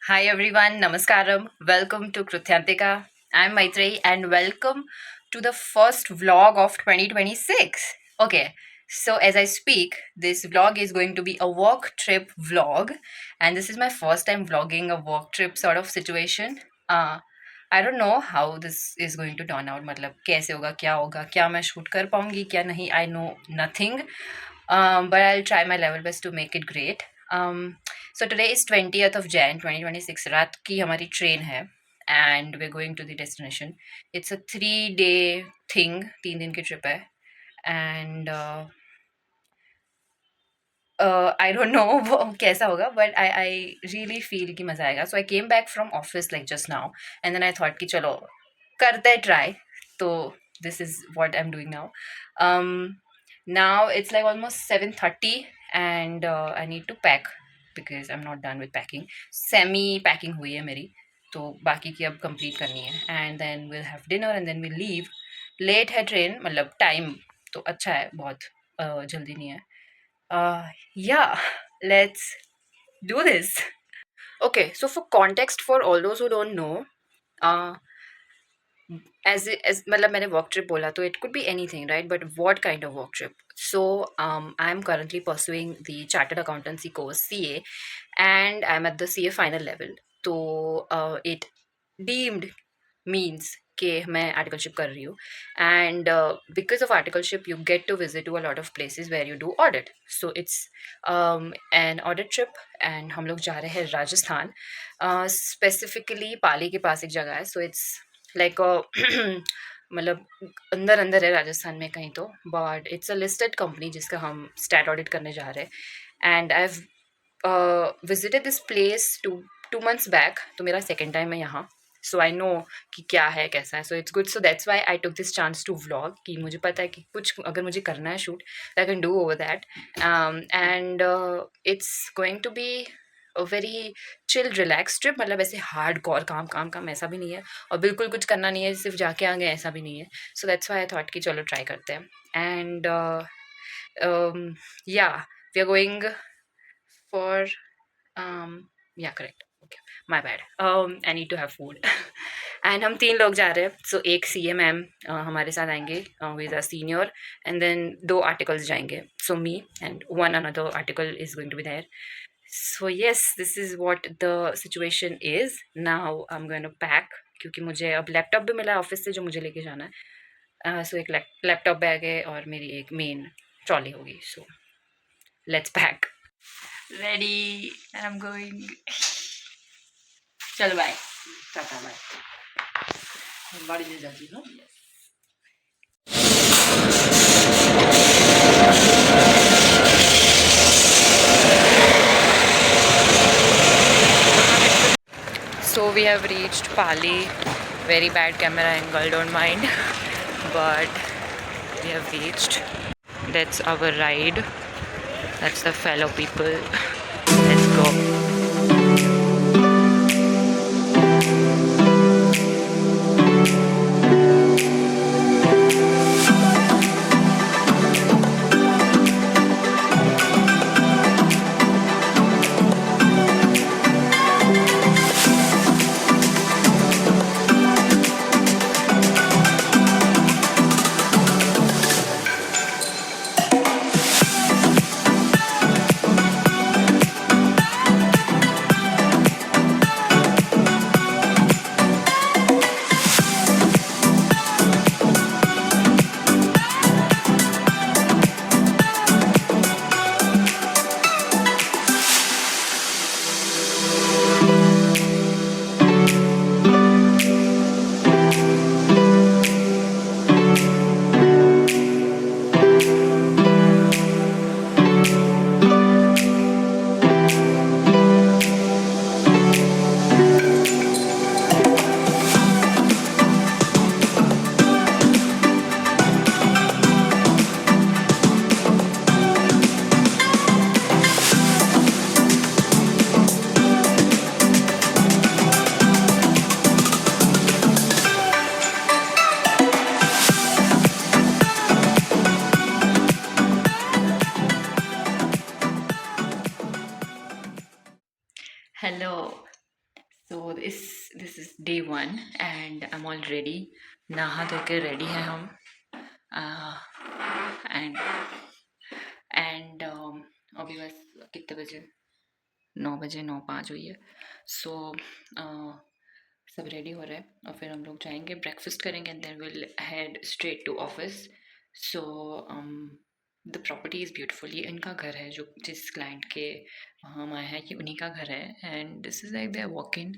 Hi everyone, Namaskaram. Welcome to Krutyantika. I'm Maitreyi and welcome to the first vlog of 2026. Okay, so as I speak, this vlog is going to be a work trip vlog, and this is my first time vlogging a work trip sort of situation. I don't know how this is going to turn out. मतलब कैसे होगा क्या मैं shoot कर पाऊंगी क्या नहीं, I know nothing. But I'll try my level best to make it great. So today is 20th of Jan 2026. रात की हमारी ट्रेन है and we're going to the destination. It's a 3 day thing, 3 दिन की ट्रिप है and I don't know कैसा होगा but I really feel कि मज़ा आएगा. So I came back from office like just now and then I thought कि चलो करते हैं try. तो this is what I'm doing now. Now it's like almost 7:30 and I need to pack because I'm not done with packing. Semi packing हुई है मेरी तो बाकी की अब complete करनी है and then we'll have dinner and then we'll leave. Late है train मतलब time तो अच्छा है बहुत जल्दी नहीं है. Yeah, let's do this. Okay, so for context, for all those who don't know, uh, as मतलब मैंने work trip बोला तो it could be anything, right? But what kind of work trip? So I'm currently pursuing the Chartered Accountancy course CA, and I'm at the CA final level. So it deemed means कि मैं articleship कर रही हूँ and because of articleship you get to visit to a lot of places where you do audit so it's an audit trip and हम लोग जा रहे हैं राजस्थान स्पेसिफिकली पाली के पास एक जगह है सो इट्स लाइक मतलब अंदर अंदर है राजस्थान में कहीं तो but it's a listed company जिसका हम स्टैट ऑडिट करने जा रहे हैं and I have visited this place two months back तो मेरा सेकेंड टाइम है यहाँ सो आई नो कि क्या है कैसा है so it's good so that's why I took this chance to vlog कि मुझे पता है कि कुछ अगर मुझे करना है shoot I can do over that and it's going to be a very chill relax trip मतलब ऐसे हार्ड कॉर काम काम काम ऐसा भी नहीं है और बिल्कुल कुछ करना नहीं है सिर्फ जाके आ गए ऐसा भी नहीं है सो दैट्स वाई आई थॉट कि चलो ट्राई करते हैं एंड या वी आर गोइंग फॉर या correct my bad. I need to have food. And हम 3 लोग जा रहे हैं सो एक सी ए मैम हमारे साथ आएंगे with a senior and then 2 articles जाएंगे so me and one another article is going to be there so yes this is what the situation is now I am going to pack क्योंकि मुझे अब laptop भी मिला है office से जो मुझे लेके जाना है सो एक लैपटॉप बैग है और मेरी एक मेन ट्रॉली होगी so let's pack ready and I am going चलो बाय टाटा बाय बाड़ी ले जाती हूँ So we have reached Pali. Very bad camera angle, don't mind. But we have reached. That's our ride. That's the fellow people. Let's go. So this is day 1 and I'm all ready. नहा धो के ready हैं हम. uh, and अभी बस कितने बजे 9 बजे 9:05 हुई है. सो सब रेडी हो रहे हैं और फिर हम लोग जाएंगे ब्रेकफास्ट करेंगे and then will head straight to office. So the property is beautiful. ये इनका घर है जो जिस क्लाइंट के हम आए हैं, ये उन्हीं का घर है. And this is like their walk in.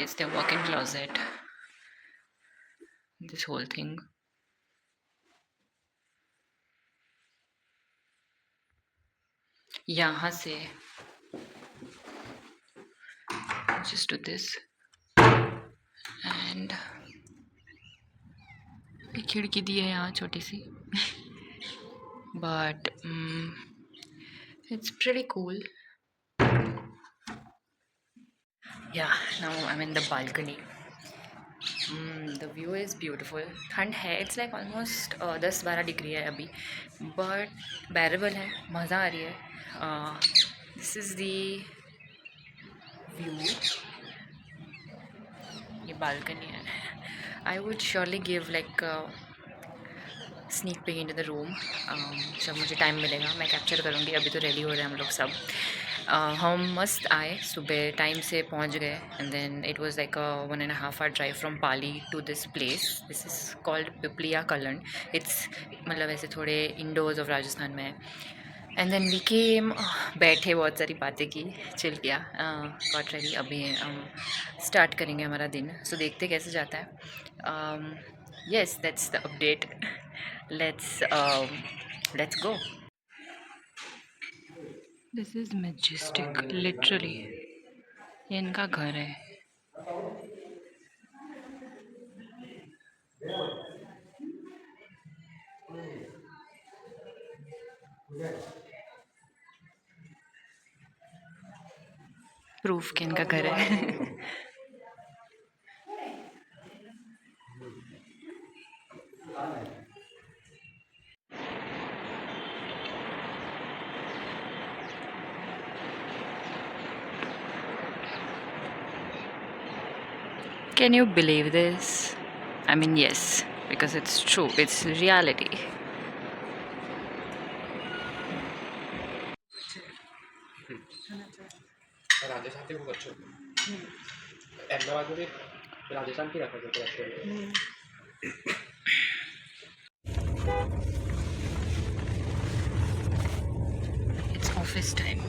It's their walk in closet. This whole thing. यहाँ से just do this and एक खिड़की दी है यहाँ छोटी सी. but it's pretty cool. Yeah, now I'm in the balcony. The view is beautiful. ठंड है, it's like almost 10-12 degree है अभी, but bearable है, मज़ा आ रही है. This is the view. ये balcony है. I would surely give like sneak peek into the room. जब मुझे टाइम मिलेगा मैं कैप्चर करूँगी. अभी तो रेडी हो रहे हैं हम लोग सब. हम मस्त आए, सुबह टाइम से पहुँच गए and then it was like 1.5 hour drive from Pali to this place. This is called Pipliya Kalan. It's मतलब ऐसे थोड़े इंडोर्स ऑफ राजस्थान में है. एंड देन वी केम, बैठे, बहुत सारी बातें की, चिल किया, गॉट रेडी. अभी हम स्टार्ट करेंगे हमारा दिन. सो देखते कैसे जाता है. Yes, that's the update. Let's go. This is majestic, literally. ये इनका घर है. प्रूफ कि इनका घर है. Can you believe this? I mean, yes, because it's true. It's reality. Rajasthan के बहुत अच्छे अहमदाबाद में भी राजस्थान की रखा जाता है. It's office time.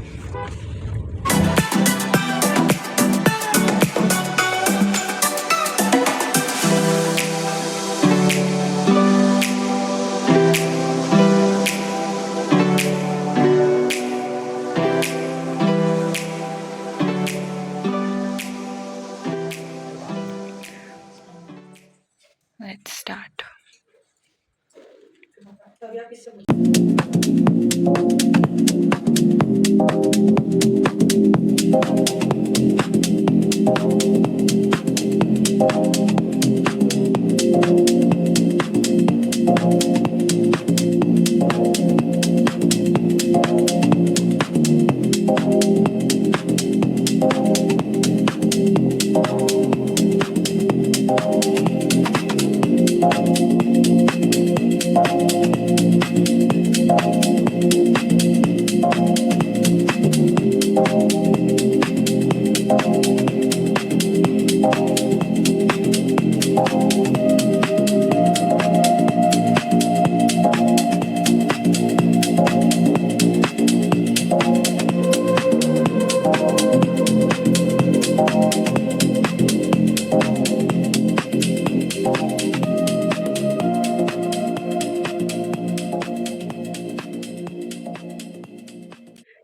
Let's start.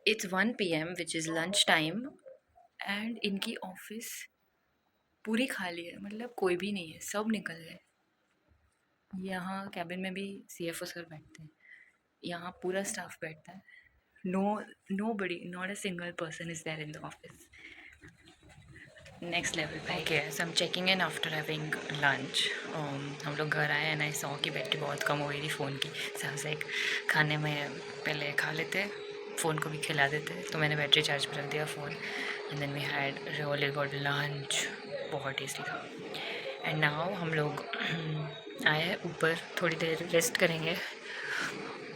It's 1 PM, which is lunch time, and इनकी ऑफिस पूरी खाली है. मतलब कोई भी नहीं है, सब निकल गए. यहाँ कैबिन में भी CFO सर बैठते हैं. यहाँ पूरा स्टाफ बैठता है. Nobody, not a single person is there in the office. Next level पे गया. So I am checking in after having lunch. हम लोग घर आए एंड आई सॉ कि बैटरी बहुत कम हो गई थी फ़ोन की. सो आई वाज लाइक खाने में पहले खा लेते, फ़ोन को भी खिला देते. तो मैंने बैटरी चार्ज पर रख दिया phone. And then we had really good lunch, बहुत टेस्टी था। एंड नाउ हम लोग आए हैं ऊपर, थोड़ी देर रेस्ट करेंगे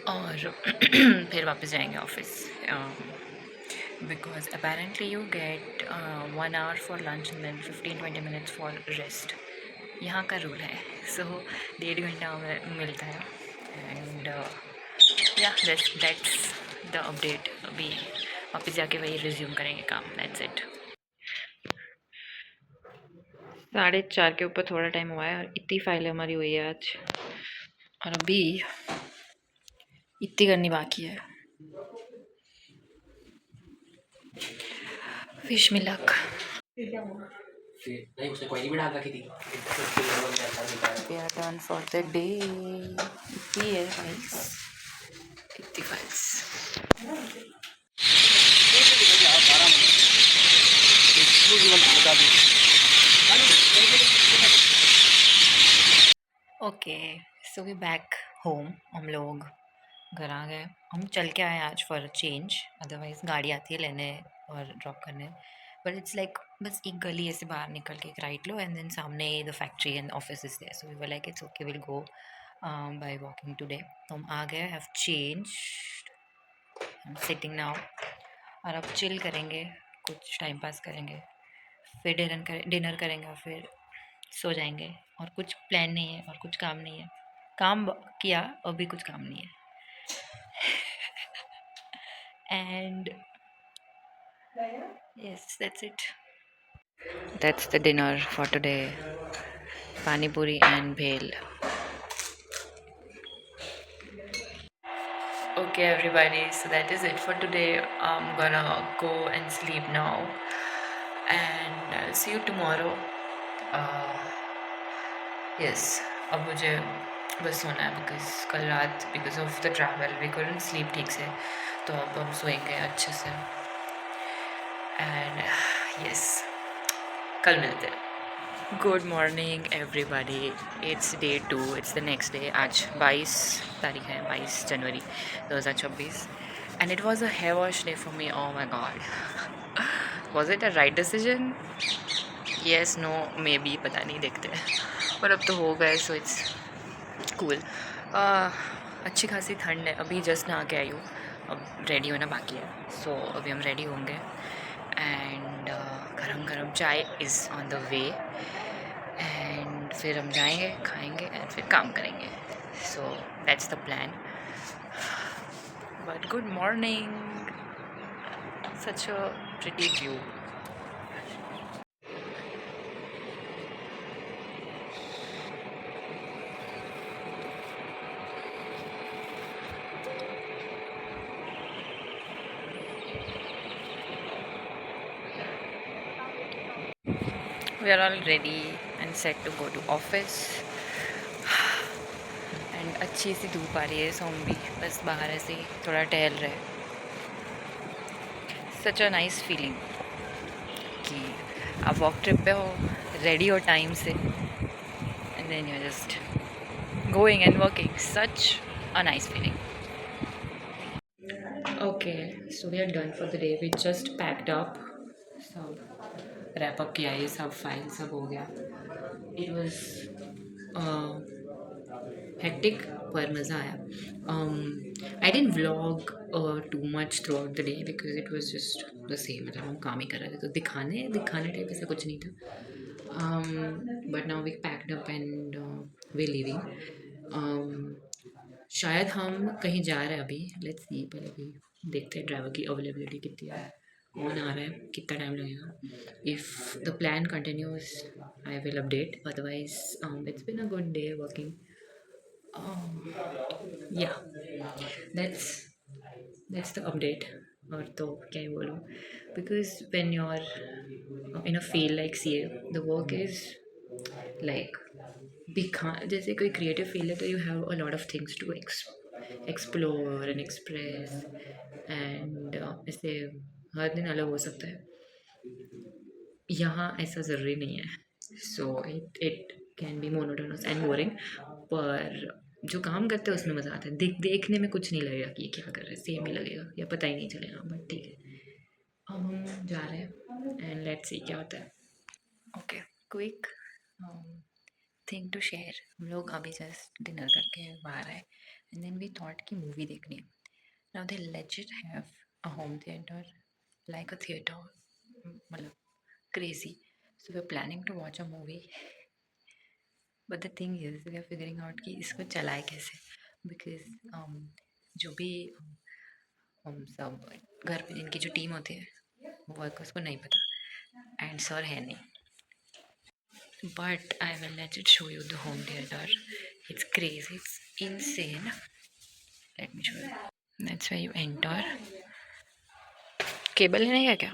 और फिर वापस जाएंगे office, because apparently you get 1 hour for lunch and then 15-20 minutes for rest, यहाँ का रूल है। सो 1.5 घंटा हमें मिलता है। एंड या दैट्स द अपडेट। अभी वापस जाके वही रिज्यूम करेंगे काम, दैट्स इट। 4:30 के ऊपर थोड़ा टाइम हुआ है और इतनी फाइलें हमारी हुई है आज, और अभी इतनी करनी बाकी है। Wish me luck. नहीं, उसने कोई नहीं भी डाल रखी थी। We are done for the day. इतनी है फाइल्स, इतनी files. Okay, so we back home. हम लोग घर आ गए। हम चल के आए आज फॉर अ चेंज, अदरवाइज़ गाड़ी आती है लेने और ड्रॉप करने, बट इट्स लाइक बस एक गली ऐसे बाहर निकल के एक राइट लो एंड देन सामने the factory and office is there, so we were like it's okay, will go by walking today. तो हम आ गए, have change, I am sitting now, और अब चिल करेंगे, कुछ टाइम पास करेंगे, फिर डिनर करेंगे और फिर सो जाएंगे। और कुछ प्लान नहीं है और कुछ काम नहीं है। काम किया, अभी कुछ काम नहीं है। And yes, that's it. That's the dinner for today. Pani puri and bhel. Okay, everybody, so that is it for today. I'm gonna go and sleep now, and I'll see you tomorrow. Yes, अब मुझे बस सोना है, because कल रात because of the travel we couldn't sleep ठीक से, तो अब हम सोएंगे अच्छे से। एंड यस, कल मिलते हैं। Good morning everybody, it's day 2, it's the next day. आज 22 तारीख है, 22 जनवरी 2026, and it was a hair wash day for me. Oh my god, was it a right decision? Yes, no, maybe, पता नहीं, देखते हैं। पर अब तो हो गए, सो इट्स कूल। अच्छी खासी ठंड है, अभी जस्ट नहा के आई हूँ, अब रेडी होना बाकी है। सो अभी हम रेडी होंगे एंड गरम गरम चाय is on the way, and फिर हम जाएंगे, खाएंगे एंड फिर काम करेंगे। So that's the plan. But good morning, such a pretty view. We are all ready and set to go to office. And अच्छी सी धूप आ रही है, सो हम भी बस बाहर ऐसे ही थोड़ा टहल रहे। सच अ नाइस फीलिंग कि आप वॉक ट्रिप पे हो, रेडी हो टाइम से, and then you just going and working. Such a nice feeling. Okay, so we are done for the day, we just packed up, सब रैप अप किया, ये सब फाइल सब हो गया। इट वॉज हेक्टिक पर मज़ा आया। I didn't vlog too much throughout the day because it was just the same, मतलब हम काम ही कर रहे थे, तो दिखाने टाइप ऐसा कुछ नहीं था। But now we packed up and we living. शायद हम कहीं जा रहे हैं अभी, लेट्स सी, पहले अभी देखते हैं ड्राइवर की अवेलेबिलिटी कितनी है, कौन आ रहा है, कितना टाइम लगेगा। If the plan continues I will update, otherwise it's been a good day working. या दैट्स द अपडेट। और तो क्या ही बोलूँ, because when you are in a field like CA, the work is like दिखा, जैसे कोई क्रिएटिव फील्ड है तो you have a lot of things to explore and express, and ऐसे हर दिन अलग हो सकता है। यहाँ ऐसा ज़रूरी नहीं है, so it can be monotonous and boring, पर जो काम करते हैं उसमें मज़ा आता है। देखने में कुछ नहीं लगेगा कि ये क्या कर रहे हैं, सेम ही लगेगा या पता ही नहीं चलेगा, बट ठीक है। अब हम जा रहे हैं एंड लेट्स सी क्या होता है. Okay, quick thing to share. हम लोग अभी जस्ट डिनर करके बाहर आए एंड देन वी थॉट कि मूवी देखनी है. Now they legit have a home theatre like a theatre, मतलब crazy. So we are planning to watch a movie, but the thing is we are figuring out कि इसको चलाए कैसे, because जो भी हम सब घर पे इनकी जो टीम होती है वो वर्कर्स को नहीं पता एंड सर है नहीं. But I will let it show you the home theater. It's crazy, it's insane. Let me show you. That's where you enter. Cable ही नहीं है क्या?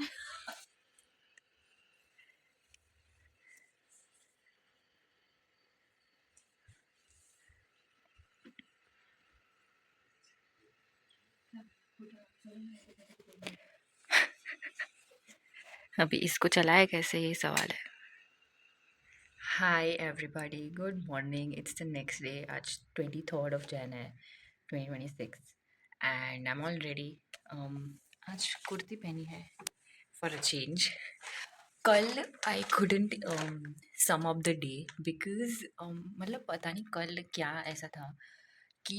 अभी इसको चलाए कैसे, ये सवाल है. Hi everybody, good morning. It's the next day. आज 23rd of Jan है 2026 and I am all ready. आज कुर्ती पहनी है फॉर अ चेंज. कल आई couldn't sum up the day because मतलब पता नहीं कल क्या ऐसा था कि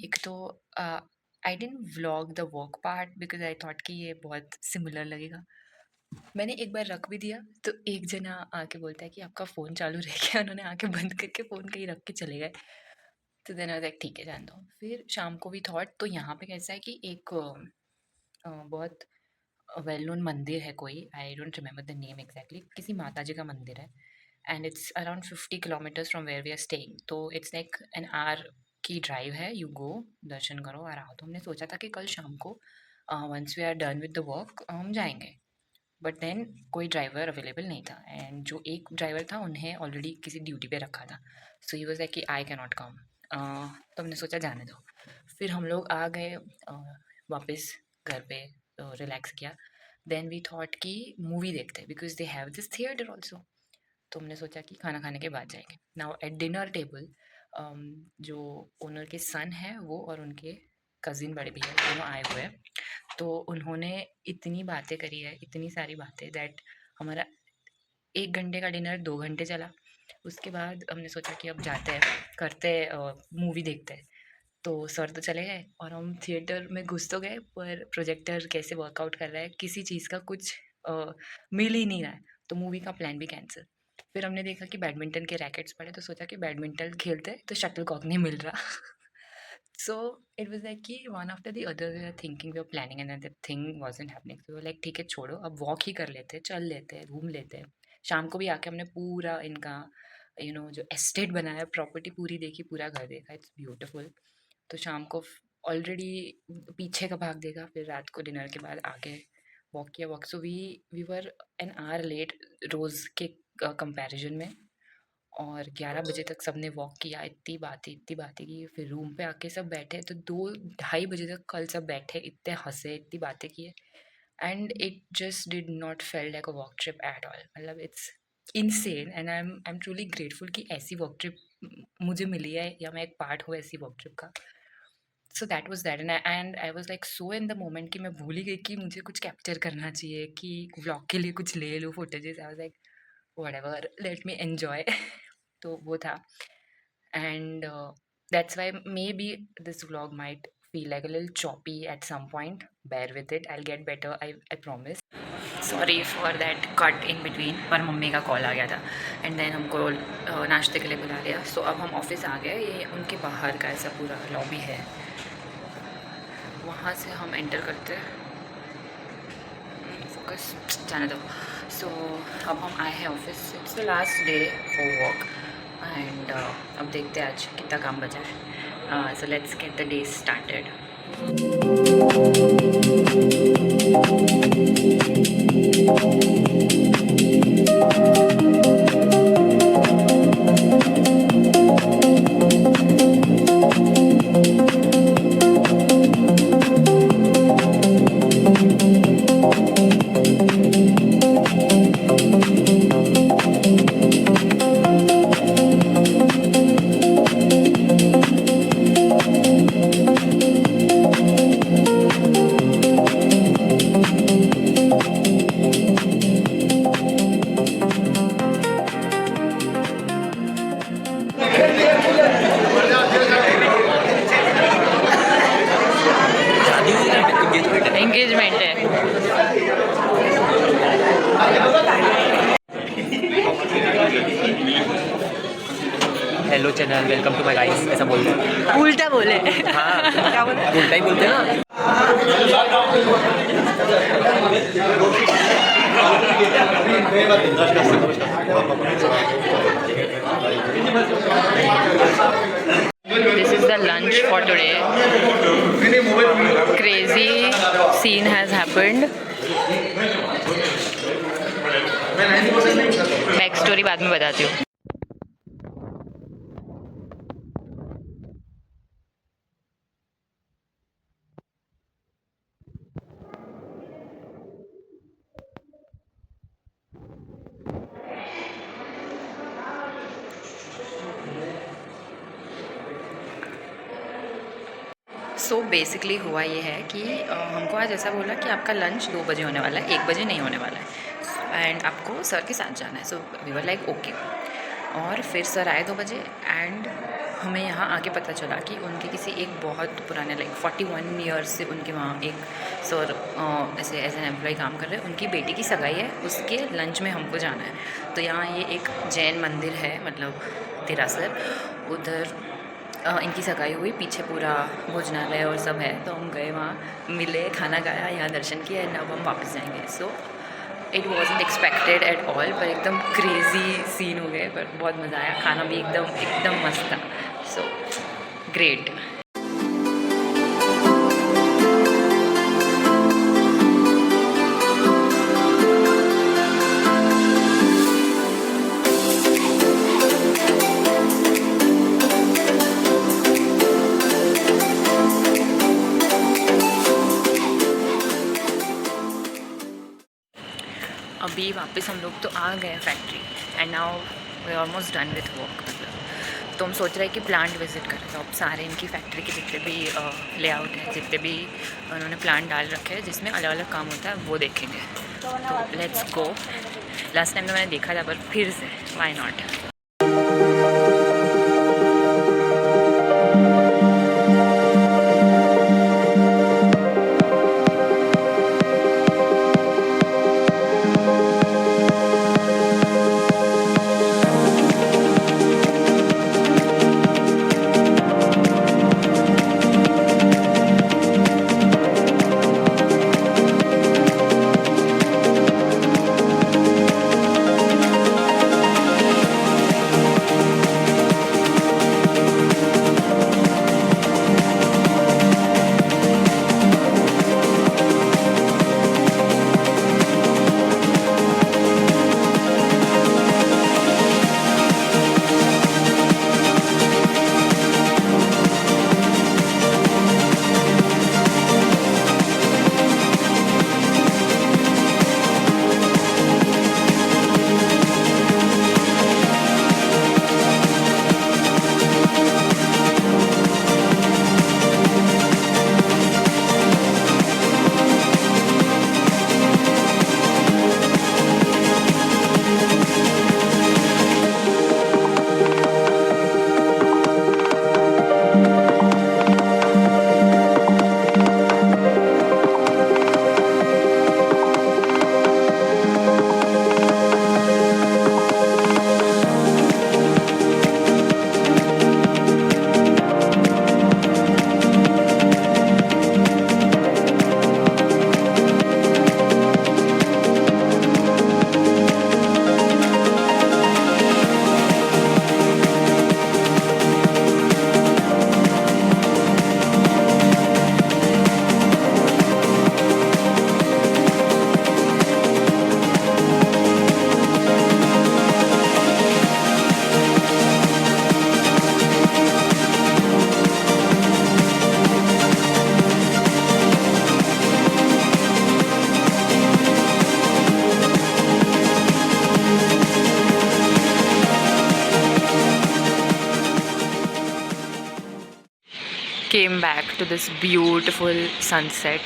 एक तो I didn't vlog the work part because I thought कि ये बहुत सिमिलर लगेगा. मैंने एक बार रख भी दिया तो एक जना आके बोलता है कि आपका फ़ोन चालू रह गया. उन्होंने आके बंद करके फ़ोन कहीं रख के चले गए. तो देन आई वाज लाइक ठीक है जान दो. फिर शाम को भी थॉट तो यहाँ पे कैसा है कि एक बहुत वेल नोन मंदिर है कोई, I don't remember the name exactly, किसी माता जी का मंदिर है and it's around 50 kilometres from where we are staying. तो इट्स लाइक एन आवर की ड्राइव है. यू गो, दर्शन करो और आओ. तो हमने सोचा था कि कल शाम को once we are done with the work हम जाएंगे. बट देन कोई ड्राइवर अवेलेबल नहीं था एंड जो एक ड्राइवर था उन्हें ऑलरेडी किसी ड्यूटी पे रखा था. सो ही वाज लाइक कि आई कैन नॉट कम. तो हमने सोचा जाने दो. फिर हम लोग आ गए वापस घर पे, रिलैक्स किया. देन वी थॉट कि मूवी देखते हैं because they have this theatre also. तो हमने सोचा कि खाना खाने के बाद जाएंगे. नाउ एट डिनर टेबल जो ओनर के सन है वो और उनके कज़िन बड़े भैया दोनों आए हुए हैं. तो उन्होंने इतनी बातें करी है, इतनी सारी बातें दैट हमारा 1 घंटे का डिनर 2 घंटे चला. उसके बाद हमने सोचा कि अब जाते हैं, करते मूवी देखते हैं. तो सर तो चले गए और हम थिएटर में घुस तो गए पर प्रोजेक्टर कैसे वर्कआउट कर रहा है किसी चीज़ का कुछ मिल ही नहीं रहा है. तो मूवी का प्लान भी कैंसिल. फिर हमने देखा कि बैडमिंटन के रैकेट्स पड़े तो सोचा कि बैडमिंटन खेलते तो शटल कॉक नहीं मिल रहा. सो इट वाज लाइक कि one after the other we are thinking, we are planning and that thing wasn't happening. So like ठीक है छोड़ो, अब वॉक ही कर लेते हैं, चल लेते हैं, घूम लेते हैं. शाम को भी आके हमने पूरा इनका जो एस्टेट बनाया, प्रॉपर्टी पूरी देखी, पूरा घर देखा. It's beautiful. तो शाम को ऑलरेडी पीछे का भाग देखा. फिर रात को डिनर के बाद आके वॉक किया. Walk so we were an hour late रोज़ के कंपैरिजन में. और 11 बजे तक सबने वॉक किया. इतनी बातें की. फिर रूम पे आके सब बैठे तो 2-2:30 बजे तक कल सब बैठे, इतने हंसे, इतनी बातें किए. And it just did not feel like a work trip at all. मतलब it's insane and I am truly grateful कि ऐसी वर्क ट्रिप मुझे मिली है या मैं एक पार्ट हूँ ऐसी वर्क ट्रिप का. So that was that and I was like so in the moment कि मैं भूल ही गई कि मुझे कुछ कैप्चर करना चाहिए, कि व्लॉग के लिए कुछ ले लो footages. I was like whatever, let me enjoy. तो वो था. And that's why maybe this vlog might feel like a little choppy at some point. Bear with it, I'll get better, I promise. Sorry for that cut in between, पर mummy का call आ गया था and then हमको नाश्ते के लिए बुला लिया. सो अब हम ऑफिस आ गए. ये उनके बाहर का ऐसा पूरा लॉबी है, वहाँ से हम एंटर करते हैं. फोकस जाने दो. सो अब हम आए हैं office. It's the last day for work and अब देखते हैं आज कितना काम बचा है. So let's get the day started. Hello channel, welcome to my guys, ऐसा बोलते हैं। उल्टा बोले। हाँ क्या बोले? उल्टा ही बोलते हैं ना। This is the lunch for today. Crazy scene has happened. Back story बाद में बताती हूँ. सो बेसिकली हुआ ये है कि हमको आज ऐसा बोला कि आपका लंच 2 बजे होने वाला है, 1 बजे नहीं होने वाला है एंड आपको सर के साथ जाना है. So we were like okay. और फिर सर आए 2 बजे एंड हमें यहाँ आके पता चला कि उनके किसी एक बहुत पुराने लाइक 41 ईयर्स से उनके वहाँ एक सर ऐसे एज एन एम्प्लॉय काम कर रहे हैं. उनकी बेटी की सगाई है, उसके लंच में हमको जाना है. तो यहाँ ये एक जैन मंदिर है, मतलब तिरासर, उधर इनकी सगाई हुई, पीछे पूरा भोजनालय और सब है. तो हम गए वहाँ, मिले, खाना खाया, यहाँ दर्शन किया एंड अब हम वापस जाएंगे. So it wasn't expected at all, पर एकदम क्रेजी सीन हो गए. पर बहुत मज़ा आया, खाना भी एकदम मस्त था. So great. अभी वापस हम लोग तो आ गए factory and now we almost done with work. मतलब तो हम सोच रहे हैं कि प्लांट विजिट करें. तो अब सारे इनकी फैक्ट्री के जितने भी लेआउट है, जितने भी उन्होंने प्लांट डाल रखे हैं जिसमें अलग अलग काम होता है, वो देखेंगे. तो लेट्स गो. लास्ट टाइम तो मैंने देखा था, पर फिर से why not. Came back to this beautiful sunset.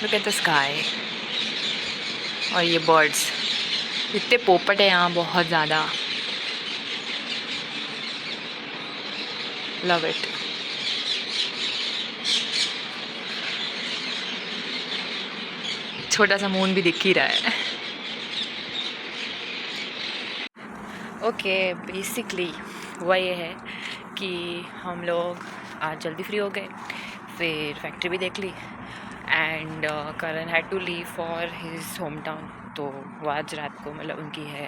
Look at the sky. और ये birds, इतने पोपट है यहाँ, बहुत ज़्यादा. Love it. छोटा सा मून भी दिख ही रहा है. Okay, basically हुआ ये है कि हम लोग आज जल्दी फ्री हो गए, फिर फैक्ट्री भी देख ली and Karan had to leave for his home town. तो वो आज रात को मतलब उनकी है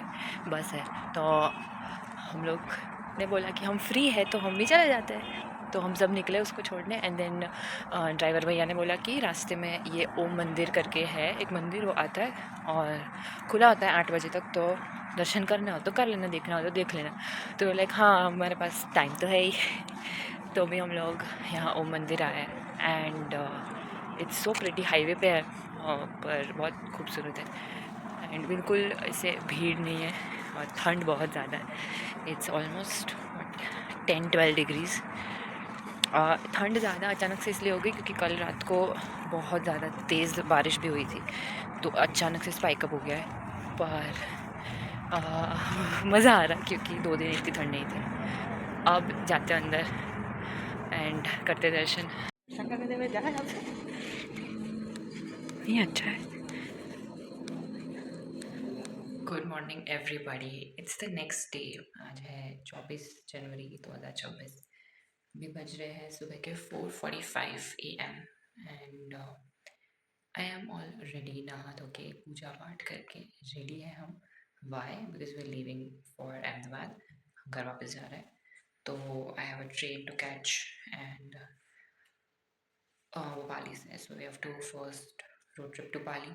बस है, तो हम लोग ने बोला कि हम फ्री है तो हम भी चले जाते हैं। तो हम सब निकले उसको छोड़ने एंड देन ड्राइवर भैया ने बोला कि रास्ते में ये ओम मंदिर करके है एक मंदिर, वो आता है और खुला होता है 8 बजे तक, तो दर्शन करना हो तो कर लेना, देखना हो तो देख लेना। तो लाइक हाँ हमारे पास टाइम तो है ही। तो भी हम लोग यहाँ ओम मंदिर आए and it's so pretty, highway पे है पर बहुत खूबसूरत है एंड बिल्कुल ऐसे भीड़ नहीं है और ठंड बहुत ज़्यादा है। It's almost 10-12 degrees. ठंड ज़्यादा अचानक से इसलिए हो गई क्योंकि कल रात को बहुत ज़्यादा तेज़ बारिश भी हुई थी, तो अचानक से स्पाइकअप हो गया है। पर मज़ा आ रहा क्योंकि 2 दिन इतनी ठंड नहीं थी। अब जाते हैं अंदर एंड करते दर्शन। ये अच्छा है। Good morning everybody, it's the next day. आज है 24 जनवरी 2024। अभी बज रहे हैं सुबह के 4:45 AM and I am all ready, नहा धो के पूजा पाठ करके रेडी है हम। Why? Because we are leaving for Ahmedabad, हम घर वापस जा रहे हैं। तो I have a train to catch and वो पाली से, so we have to first road trip to Pali,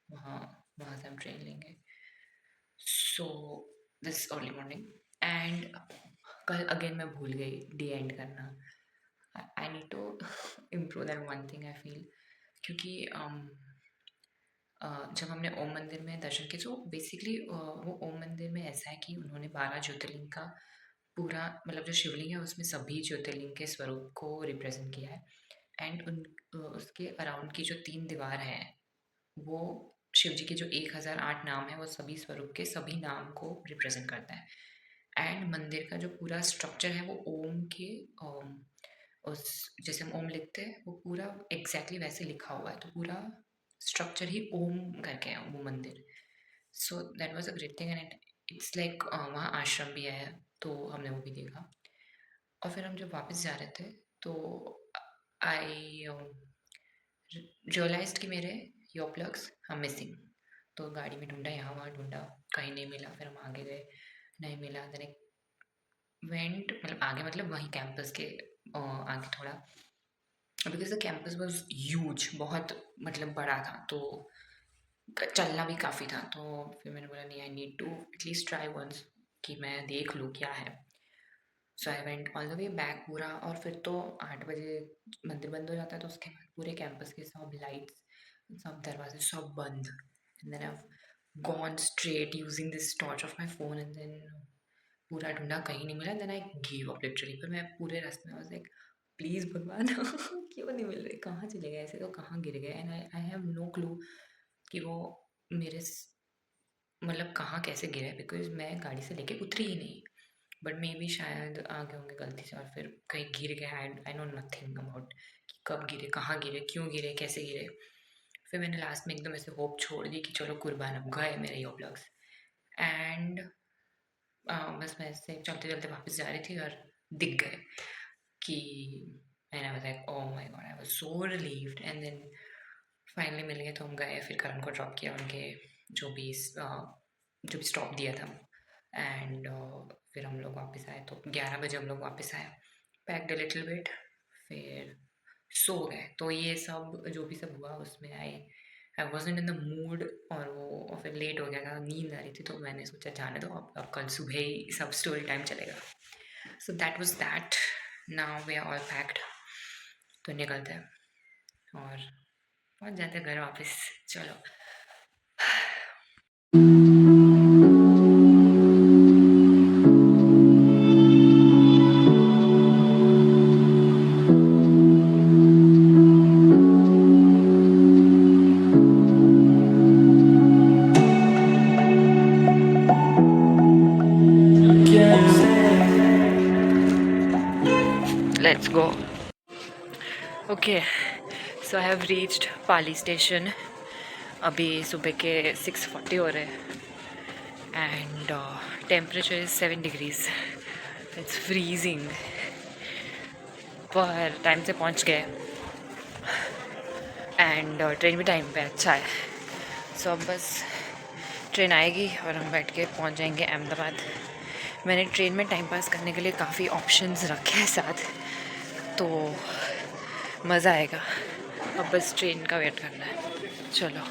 वहाँ वहाँ से हम ट्रेन लेंगे। So this early morning and कल अगेन मैं भूल गई डी एंड करना। आई need to improve that one thing I feel, क्योंकि जब हमने ओम मंदिर में दर्शन किए तो बेसिकली वो ओम मंदिर में ऐसा है कि उन्होंने 12 ज्योतिर्लिंग का पूरा मतलब जो शिवलिंग है उसमें सभी ज्योतिर्लिंग के स्वरूप को रिप्रेजेंट किया है एंड उन उसके अराउंड की जो 3 दीवार हैं वो शिव जी के जो 1008 नाम है वो सभी स्वरूप के सभी नाम को रिप्रेजेंट करता है। एंड मंदिर का जो पूरा स्ट्रक्चर है वो ओम के उस जैसे हम ओम लिखते हैं वो पूरा एग्जैक्टली वैसे लिखा हुआ है, तो पूरा स्ट्रक्चर ही ओम करके है वो मंदिर। So that was a great thing and it's like वहाँ आश्रम भी है, तो हमने वो भी देखा। और फिर हम जब वापस जा रहे थे तो आई रियलाइज्ड कि मेरे ईयर प्लग्स आर मिसिंग। तो गाड़ी में ढूंढा, यहाँ वहाँ ढूंढा, कहीं नहीं मिला। फिर हम आगे गए, नहीं मिला। देन एक वेंट मतलब आगे मतलब वहीं कैंपस के आगे थोड़ा, because the campus was huge, बहुत मतलब बड़ा था, तो चलना भी काफ़ी था। तो फिर मैंने बोला नहीं, I need to atleast try once कि मैं देख लूँ क्या है। So I went all the way back पूरा, और फिर तो 8 बजे मंदिर बंद हो जाता है, तो उसके बाद पूरे कैंपस के सब लाइट्स, सब दरवाजे सब बंद। And then I gone straight using this torch of my phone and then पूरा ढूंढा, कहीं नहीं मिला। Then I give up literally. पर मैं पूरे रास्ते में वाज लाइक प्लीज़ भगवान क्यों नहीं मिल रहे, कहाँ चले गए, ऐसे तो कहाँ गिर गए। And I have no clue कि वो मेरे मतलब कहाँ कैसे गिरे, बिकॉज मैं गाड़ी से लेके उतरी ही नहीं। बट मे बी शायद आ गए होंगे गलती से और फिर कहीं गिर गए। आई नो नथिंग अबाउट कि कब गिरे, कहाँ गिरे, क्यों गिरे, कैसे गिरे। फिर मैंने लास्ट में एकदम ऐसे होप छोड़ दी कि चलो कुर्बान, अब गए मेरे ईयर प्लग्स। एंड बस मैं ऐसे चलते चलते वापस जा रही थी और दिख गए कि मैंने I was like oh my god, I was so relieved. And then finally मिल गए, तो हम गए, फिर करण को ड्रॉप किया उनके जो भी स्टॉप दिया था। एंड फिर हम लोग वापस आए, तो 11 बजे हम लोग वापस आए, पैक्ड अ लिटिल बिट, फिर सो गए। तो ये सब जो भी सब हुआ उसमें आई वॉजंट इन द मूड, और वो और फिर लेट हो गया था, नींद आ रही थी, तो मैंने सोचा जाने दो, अब कल सुबह ही सब स्टोरी टाइम चलेगा। So that was that. Now we are all packed, तो निकलते हैं और पहुँच जाते हैं घर वापस। चलो let's go. Okay, so I have reached Pali station. अभी सुबह के 6:40 हो रहे हैं and temperature is 7 degrees. It's freezing, पर टाइम से पहुंच गए एंड ट्रेन भी टाइम पे अच्छा है. सो अब बस ट्रेन आएगी और हम बैठ के पहुंच जाएंगे अहमदाबाद. मैंने ट्रेन में टाइम पास करने के लिए काफ़ी ऑप्शंस रखे हैं साथ, तो मज़ा आएगा. अब बस ट्रेन का वेट करना है. चलो.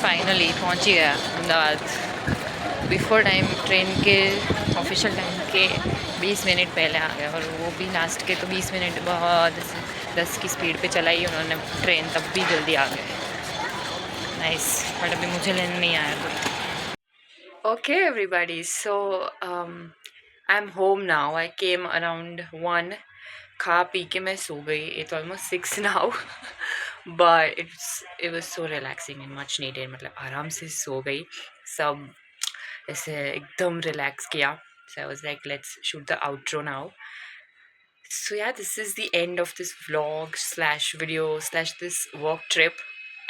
फाइनली पहुंच ही गया अहमदाबाद. बिफोर टाइम, ट्रेन के ऑफिशियल टाइम के 20 मिनट पहले आ गया, और वो भी लास्ट के तो 20 मिनट बहुत 10 की स्पीड पे चलाई उन्होंने ट्रेन, तब भी जल्दी आ गए. नाइस. बट अभी मुझे लेने नहीं आया कोई. Okay everybody, so I am home now. I came around 1. खा पी के मैं सो गई. It's almost 6 now. But it was so relaxing and much needed. मतलब आराम से सो गई, सब ऐसे एकदम रिलैक्स किया. So I was like, let's shoot the outro now. So yeah, this is the end of this vlog slash video slash this work trip,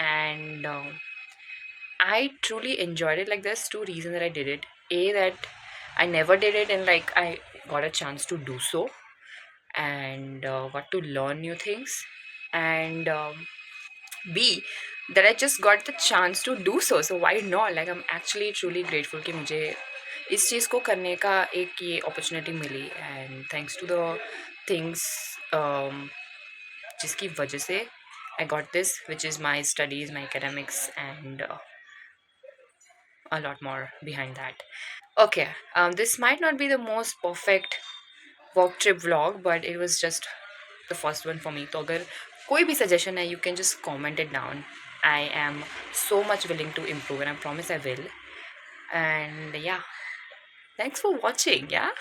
and I truly enjoyed it. Like, there's two reasons that I did it. A, that I never did it, and like I got a chance to do so, and got to learn new things, and B, that I just got the chance to do so. So why not? Like, I'm actually truly grateful कि मुझे इस चीज़ को करने का एक ये opportunity मिली, and thanks to the things जिसकी वजह से I got this, which is my studies, my academics, and a lot more behind that. Okay, this might not be the most perfect work trip vlog, but it was just the first one for me. तो अगर कोई भी suggestion है, you can just comment it down. I am so much willing to improve, and I promise I will. And yeah, thanks for watching. Yeah,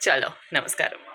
chalo, namaskaram.